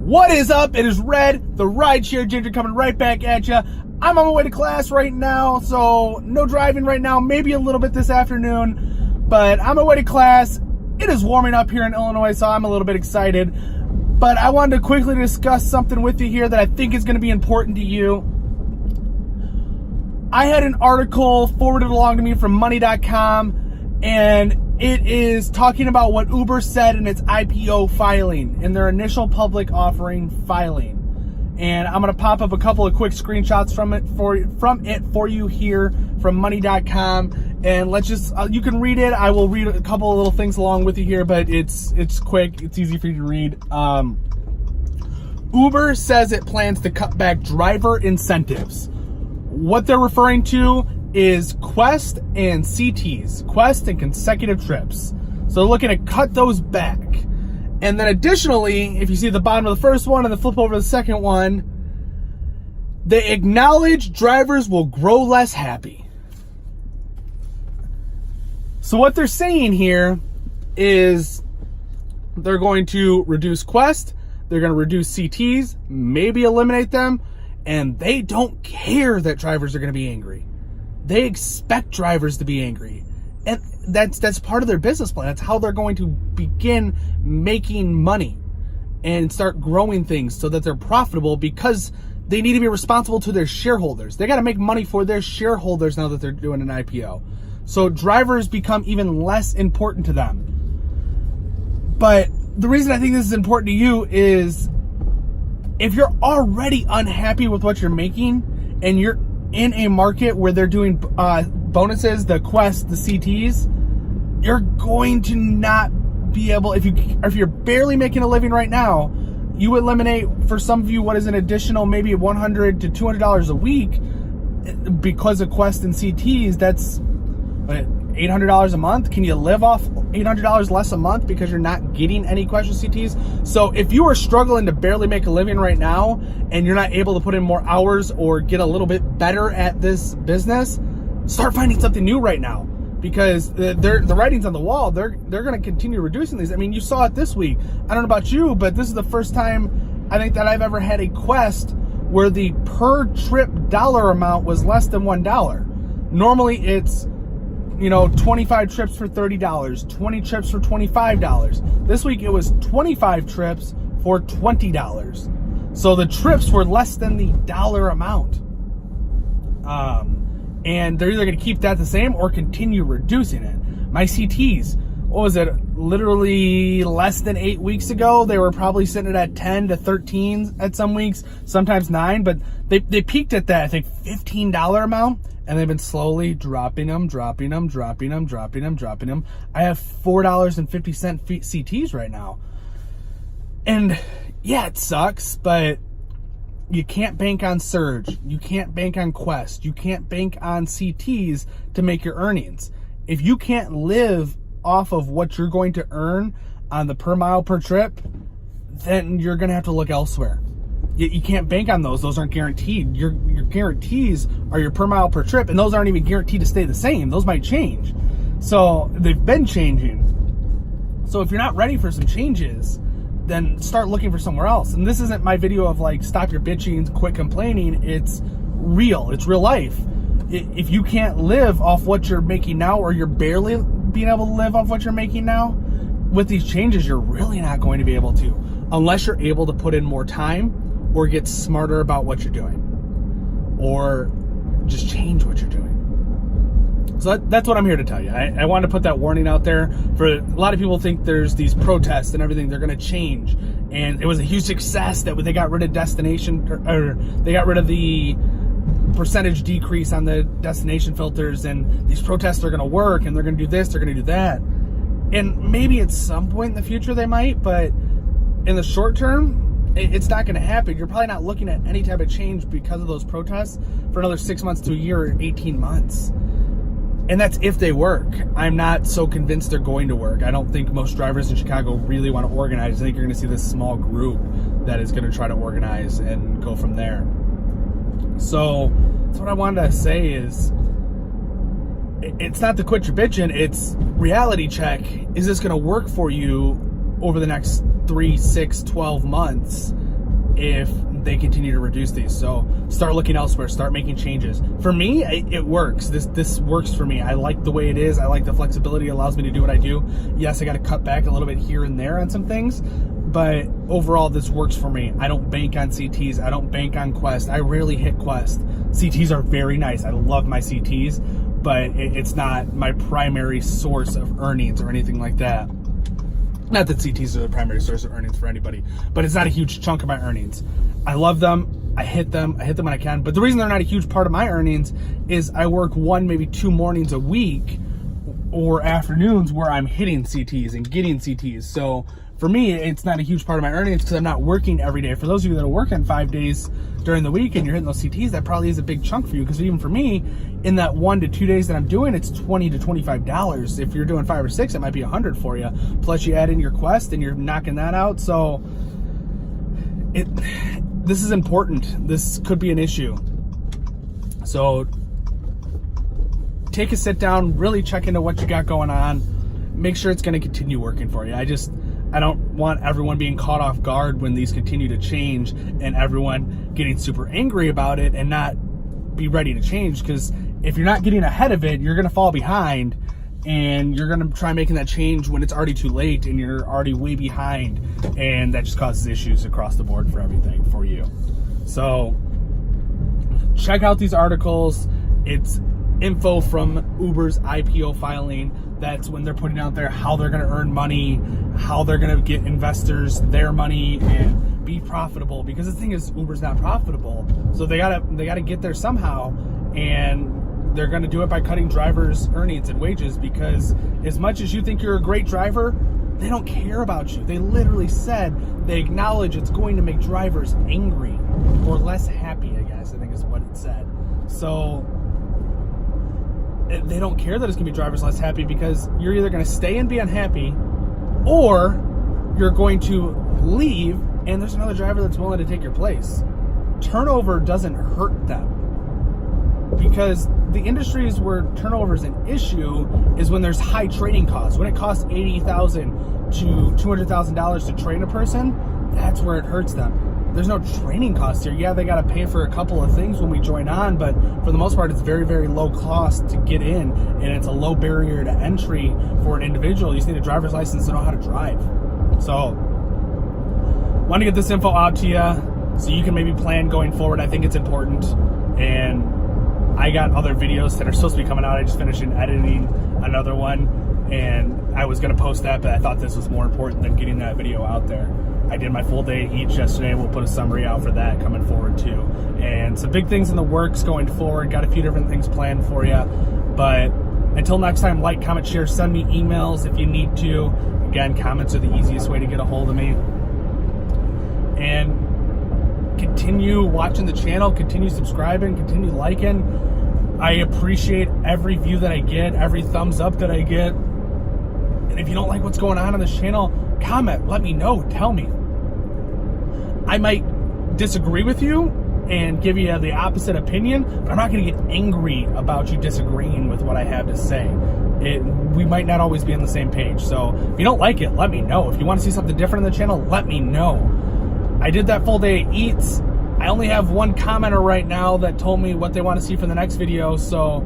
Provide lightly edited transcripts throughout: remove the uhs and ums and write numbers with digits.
What is up? It is Red, the Rideshare Ginger, coming right back at you. I'm on my way to class right now, so no driving right now, maybe a little bit this afternoon, but I'm on my way to class. It is warming up here in Illinois, so I'm a little bit excited, but I wanted to quickly discuss something with you here that I think is going to be important to you. I had an article forwarded along to me from money.com, and it is talking about what Uber said in its IPO filing, in their initial public offering filing. And I'm going to pop up a couple of quick screenshots from it for you here from money.com. And let's just, you can read it. I will read a couple of little things along with you here, but it's quick. It's easy for you to read. Uber says it plans to cut back driver incentives. What they're referring to is Quest and CTs, Quest and consecutive trips. So they're looking to cut those back. And then additionally, if you see the bottom of the first one and then flip over to the second one, they acknowledge drivers will grow less happy. So what they're saying here is they're going to reduce Quest, they're going to reduce CTs, maybe eliminate them, and they don't care that drivers are going to be angry. They expect drivers to be angry. And that's part of their business plan. That's how they're going to begin making money and start growing things so that they're profitable, because they need to be responsible to their shareholders. They got to make money for their shareholders now that they're doing an IPO. So drivers become even less important to them. But the reason I think this is important to you is if you're already unhappy with what you're making and you're in a market where they're doing bonuses, the Quest, the CTs, you're going to not be able, if you're barely making a living right now, you eliminate, for some of you, what is an additional maybe $100 to $200 a week because of Quest and CTs. That's $800 a month. Can you live off $800 less a month because you're not getting any Quest or CTs? So if you are struggling to barely make a living right now and you're not able to put in more hours or get a little bit better at this business, start finding something new right now, because the writing's on the wall. They're going to continue reducing these. I mean, you saw it this week. I don't know about you, but this is the first time I think that I've ever had a Quest where the per trip dollar amount was less than $1. Normally it's 25 trips for $30, 20 trips for $25. This week it was 25 trips for $20. So the trips were less than the dollar amount. And they're either going to keep that the same or continue reducing it. My CTs, what was it? Literally less than 8 weeks ago, they were probably sitting at 10 to 13 at some weeks, sometimes 9, but they peaked at that, I think, $15 amount. And they've been slowly dropping them. I have $4.50 CTs right now. And yeah, it sucks, but you can't bank on Surge. You can't bank on Quest. You can't bank on CTs to make your earnings. If you can't live off of what you're going to earn on the per mile per trip, then you're going to have to look elsewhere. You can't bank on those. Those aren't guaranteed. Your guarantees are your per mile per trip, and those aren't even guaranteed to stay the same. Those might change. So they've been changing. So if you're not ready for some changes, then start looking for somewhere else. And this isn't my video of like, stop your bitching, quit complaining. It's real. It's real life. If you can't live off what you're making now, or you're barely being able to live off what you're making now, with these changes, you're really not going to be able to, unless you're able to put in more time or get smarter about what you're doing, or just change what you're doing. So that's what I'm here to tell you. I want to put that warning out there. For a lot of people think there's these protests and everything, they're going to change. And it was a huge success that they got rid of destination, or they got rid of the percentage decrease on the destination filters, and these protests are going to work, and they're going to do this, they're going to do that. And maybe at some point in the future they might, but in the short term, it's not going to happen. You're probably not looking at any type of change because of those protests for another 6 months to a year or 18 months. And that's if they work. I'm not so convinced they're going to work. I don't think most drivers in Chicago really want to organize. I think you're going to see this small group that is going to try to organize and go from there. So that's what I wanted to say is, it's not to quit your bitching, it's reality check. Is this going to work for you over the next 3, 6, 12 months? if they continue to reduce these. So start looking elsewhere, start making changes. For me, it works. This works for me. I like the way it is. I like the flexibility. It allows me to do what I do. Yes, I got to cut back a little bit here and there on some things, but overall this works for me. I don't bank on CTs. I don't bank on Quest. I rarely hit Quest. CTs are very nice. I love my CTs, but it's not my primary source of earnings or anything like that. Not that CTs are the primary source of earnings for anybody, but it's not a huge chunk of my earnings. I love them. I hit them when I can. But the reason they're not a huge part of my earnings is I work 1, maybe 2 mornings a week or afternoons where I'm hitting CTs and getting CTs. So for me, it's not a huge part of my earnings because I'm not working every day. For those of you that are working 5 days during the week and you're hitting those CTs, that probably is a big chunk for you, because even for me, in that 1 to 2 days that I'm doing, it's $20 to $25. If you're doing 5 or 6, it might be $100 for you. Plus you add in your Quest and you're knocking that out. So this is important. This could be an issue. So take a sit down, really check into what you got going on. Make sure it's going to continue working for you. I don't want everyone being caught off guard when these continue to change and everyone getting super angry about it and not be ready to change, because if you're not getting ahead of it, you're going to fall behind and you're going to try making that change when it's already too late and you're already way behind, and that just causes issues across the board for everything for you. So check out these articles. It's info from Uber's IPO filing. That's when they're putting out there how they're going to earn money, how they're going to get investors their money and be profitable, because the thing is Uber's not profitable. So they gotta get there somehow, and they're going to do it by cutting drivers' earnings and wages, because as much as you think you're a great driver, they don't care about you. They literally said they acknowledge it's going to make drivers angry or less happy, I guess, I think is what it said. So they don't care that it's going to be drivers less happy, because you're either going to stay and be unhappy, or you're going to leave and there's another driver that's willing to take your place. Turnover doesn't hurt them, because the industries where turnover is an issue is when there's high training costs. When it costs $80,000 to $200,000 to train a person, that's where it hurts them. There's no training cost here. Yeah, they got to pay for a couple of things when we join on, but for the most part, it's very, very low cost to get in, and it's a low barrier to entry for an individual. You just need a driver's license to know how to drive. So, want to get this info out to you so you can maybe plan going forward. I think it's important, and I got other videos that are supposed to be coming out. I just finished editing another one, and I was going to post that, but I thought this was more important than getting that video out there. I did my full day each yesterday. We'll put a summary out for that coming forward too. And some big things in the works going forward. Got a few different things planned for you. But until next time, like, comment, share, send me emails if you need to. Again, comments are the easiest way to get a hold of me. And continue watching the channel, continue subscribing, continue liking. I appreciate every view that I get, every thumbs up that I get. And if you don't like what's going on this channel, comment, let me know, tell me. I might disagree with you and give you the opposite opinion, but I'm not going to get angry about you disagreeing with what I have to say. We might not always be on the same page. So if you don't like it, let me know. If you want to see something different in the channel, let me know. I did that full day at Eats. I only have one commenter right now that told me what they want to see for the next video. So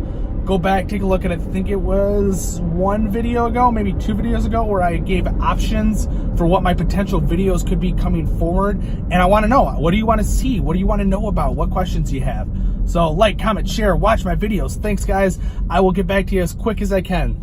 go back, take a look at it. I think it was 1 video ago, maybe 2 videos ago, where I gave options for what my potential videos could be coming forward. And I want to know, what do you want to see? What do you want to know about? What questions do you have? So like, comment, share, watch my videos. Thanks, guys. I will get back to you as quick as I can.